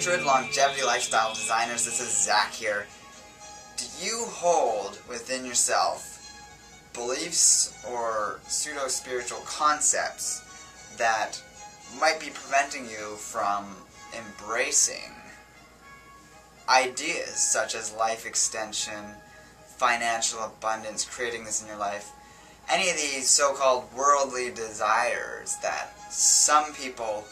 100 longevity lifestyle designers. This is Zach here. Do you hold within yourself beliefs or pseudo-spiritual concepts that might be preventing you from embracing ideas such as life extension, financial abundance, creating this in your life, any of these so-called worldly desires that some people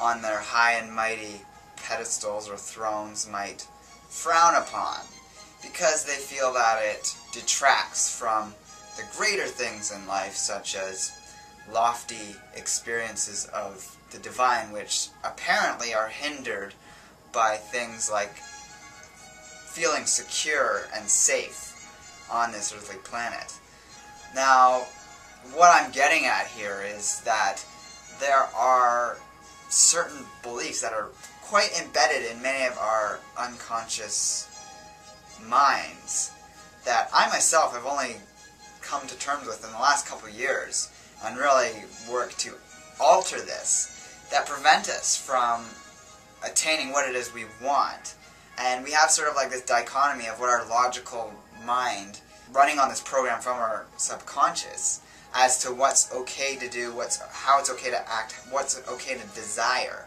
on their high and mighty pedestals or thrones might frown upon because they feel that it detracts from the greater things in life, such as lofty experiences of the divine, which apparently are hindered by things like feeling secure and safe on this earthly planet. Now, what I'm getting at here is that there are certain beliefs that are quite embedded in many of our unconscious minds that I myself have only come to terms with in the last couple of years and really work to alter this, that prevent us from attaining what it is we want. And we have sort of like this dichotomy of what our logical mind running on this program from our subconscious as to what's okay to do, how it's okay to act, what's okay to desire.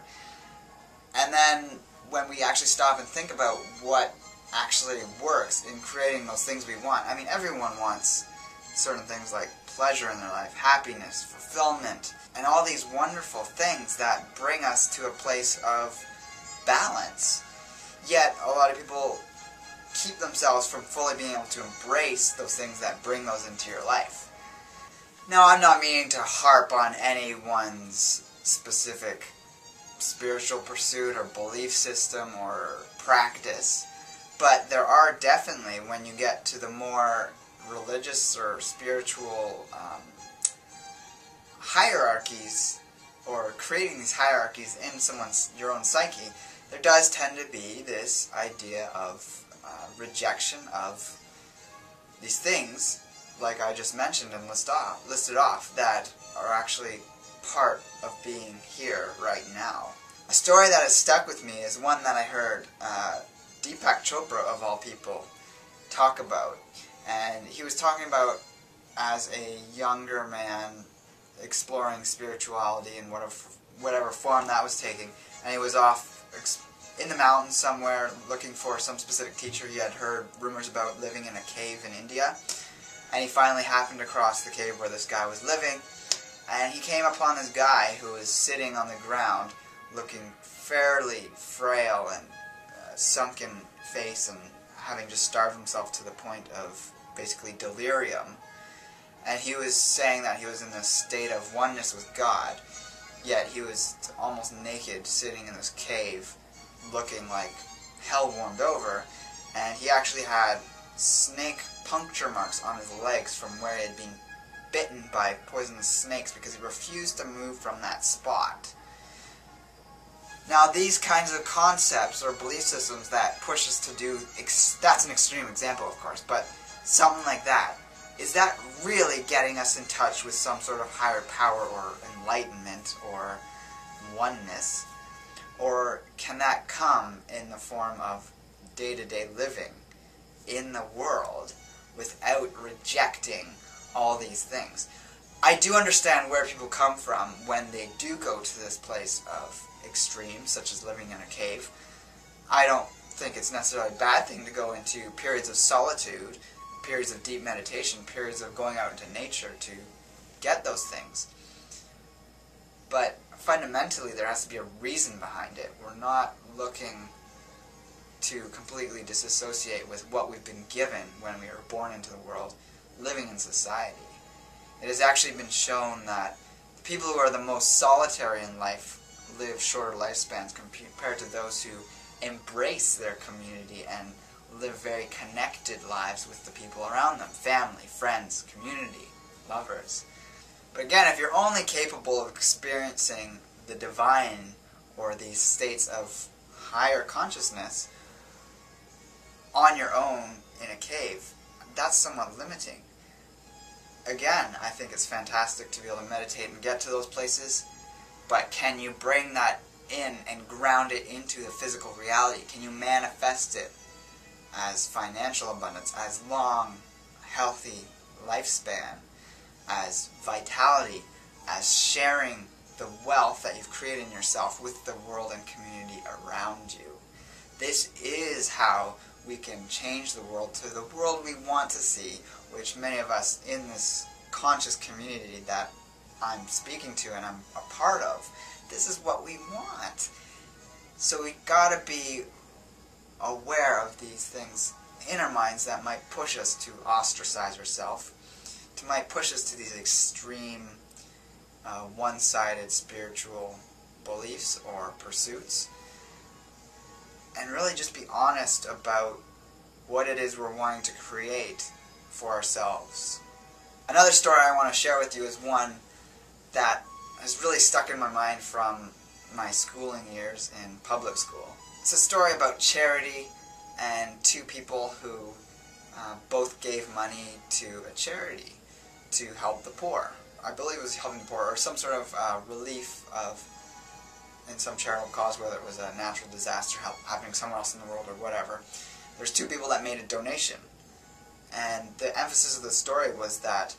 And then when we actually stop and think about what actually works in creating those things we want. I mean, everyone wants certain things like pleasure in their life, happiness, fulfillment, and all these wonderful things that bring us to a place of balance. Yet, a lot of people keep themselves from fully being able to embrace those things that bring those into your life. Now, I'm not meaning to harp on anyone's specific spiritual pursuit or belief system or practice, but there are definitely, when you get to the more religious or spiritual hierarchies, or creating these hierarchies in your own psyche, there does tend to be this idea of rejection of these things, like I just mentioned and listed off, that are actually part of being here right now. A story that has stuck with me is one that I heard Deepak Chopra, of all people, talk about. And he was talking about, as a younger man, exploring spirituality in whatever form that was taking, and he was off in the mountains somewhere looking for some specific teacher. He had heard rumors about living in a cave in India, and he finally happened across the cave where this guy was living, and he came upon this guy who was sitting on the ground looking fairly frail and sunken face, and having just starved himself to the point of basically delirium. And he was saying that he was in this state of oneness with God, yet he was almost naked sitting in this cave looking like hell warmed over, and he actually had snake puncture marks on his legs from where he had been bitten by poisonous snakes because he refused to move from that spot. Now, these kinds of concepts or belief systems that push us to do, that's an extreme example of course, but something like that, is that really getting us in touch with some sort of higher power or enlightenment or oneness? Or can that come in the form of day-to-day living in the world without rejecting all these things? I do understand where people come from when they do go to this place of extremes, such as living in a cave. I don't think it's necessarily a bad thing to go into periods of solitude, periods of deep meditation, periods of going out into nature to get those things. But fundamentally, there has to be a reason behind it. We're not looking to completely disassociate with what we've been given when we were born into the world, living in society. It has actually been shown that the people who are the most solitary in life live shorter lifespans compared to those who embrace their community and live very connected lives with the people around them, family, friends, community, lovers. But again, if you're only capable of experiencing the divine or these states of higher consciousness on your own in a cave, that's somewhat limiting. Again, I think it's fantastic to be able to meditate and get to those places, but can you bring that in and ground it into the physical reality? Can you manifest it as financial abundance, as long, healthy lifespan, as vitality, as sharing the wealth that you've created in yourself with the world and community around you? This is how we can change the world to the world we want to see, which many of us in this conscious community that I'm speaking to and I'm a part of, this is what we want. So we gotta be aware of these things in our minds that might push us to ostracize ourselves, might push us to these extreme, one-sided spiritual beliefs or pursuits, and really just be honest about what it is we're wanting to create for ourselves. Another story I want to share with you is one that has really stuck in my mind from my schooling years in public school. It's a story about charity and two people who both gave money to a charity to help the poor. I believe it was helping the poor, or some sort of relief of in some charitable cause, whether it was a natural disaster happening somewhere else in the world or whatever. There's two people that made a donation, and the emphasis of the story was that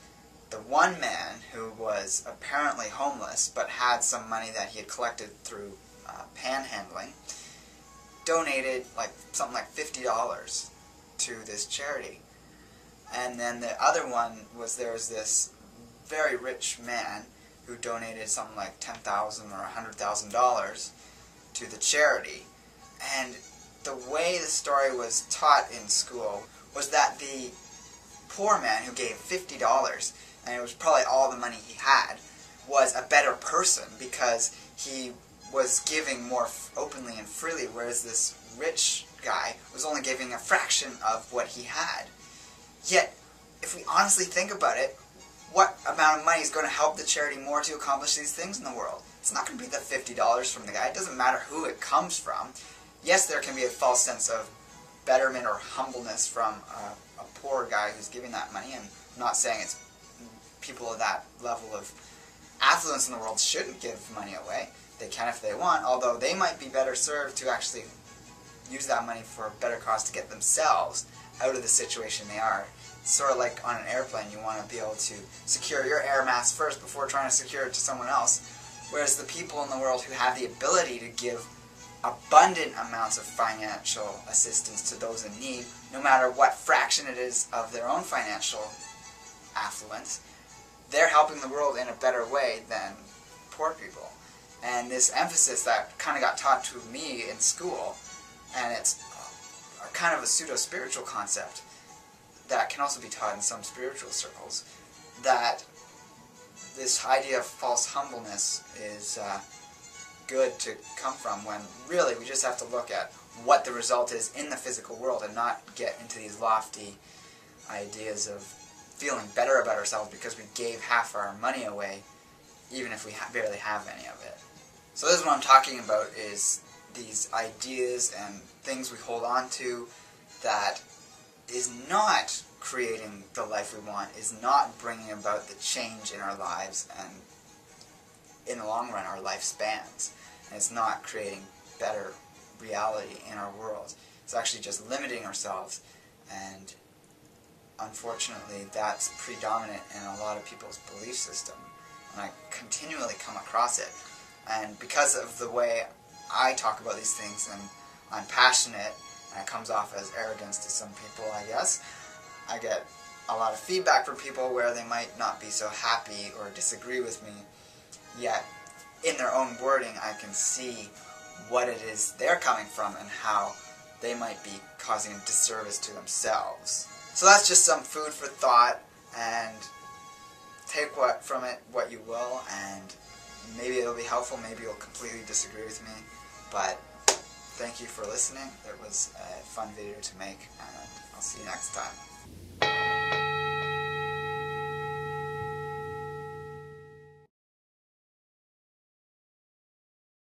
the one man who was apparently homeless but had some money that he had collected through panhandling donated something like $50 to this charity. And then the other one was, there was this very rich man who donated something like $10,000 or $100,000 to the charity. And the way the story was taught in school was that the poor man who gave $50, and it was probably all the money he had, was a better person because he was giving more openly and freely, whereas this rich guy was only giving a fraction of what he had. Yet, if we honestly think about it, what amount of money is going to help the charity more to accomplish these things in the world? It's not going to be the $50 from the guy. It doesn't matter who it comes from. Yes, there can be a false sense of betterment or humbleness from a poor guy who's giving that money, and I'm not saying it's people of that level of affluence in the world shouldn't give money away. They can if they want, although they might be better served to actually use that money for a better cause to get themselves out of the situation they are. It's sort of like on an airplane, you want to be able to secure your air mass first before trying to secure it to someone else. Whereas the people in the world who have the ability to give abundant amounts of financial assistance to those in need, no matter what fraction it is of their own financial affluence, they're helping the world in a better way than poor people. And this emphasis that kind of got taught to me in school, and it's a kind of a pseudo-spiritual concept that can also be taught in some spiritual circles, that this idea of false humbleness is good to come from, when really we just have to look at what the result is in the physical world and not get into these lofty ideas of feeling better about ourselves because we gave half our money away, even if we barely have any of it. So this is what I'm talking about, is these ideas and things we hold on to that is not creating the life we want, is not bringing about the change in our lives and in the long run our lifespans, and it's not creating better reality in our world. It's actually just limiting ourselves, and unfortunately that's predominant in a lot of people's belief system, and I continually come across it. And because of the way I talk about these things, and I'm passionate, and it comes off as arrogance to some people, I guess, I get a lot of feedback from people where they might not be so happy or disagree with me, yet in their own wording I can see what it is they're coming from and how they might be causing a disservice to themselves. So that's just some food for thought, and take from it what you will, and maybe it'll be helpful, maybe you'll completely disagree with me, but thank you for listening. It was a fun video to make, and I'll see you next time.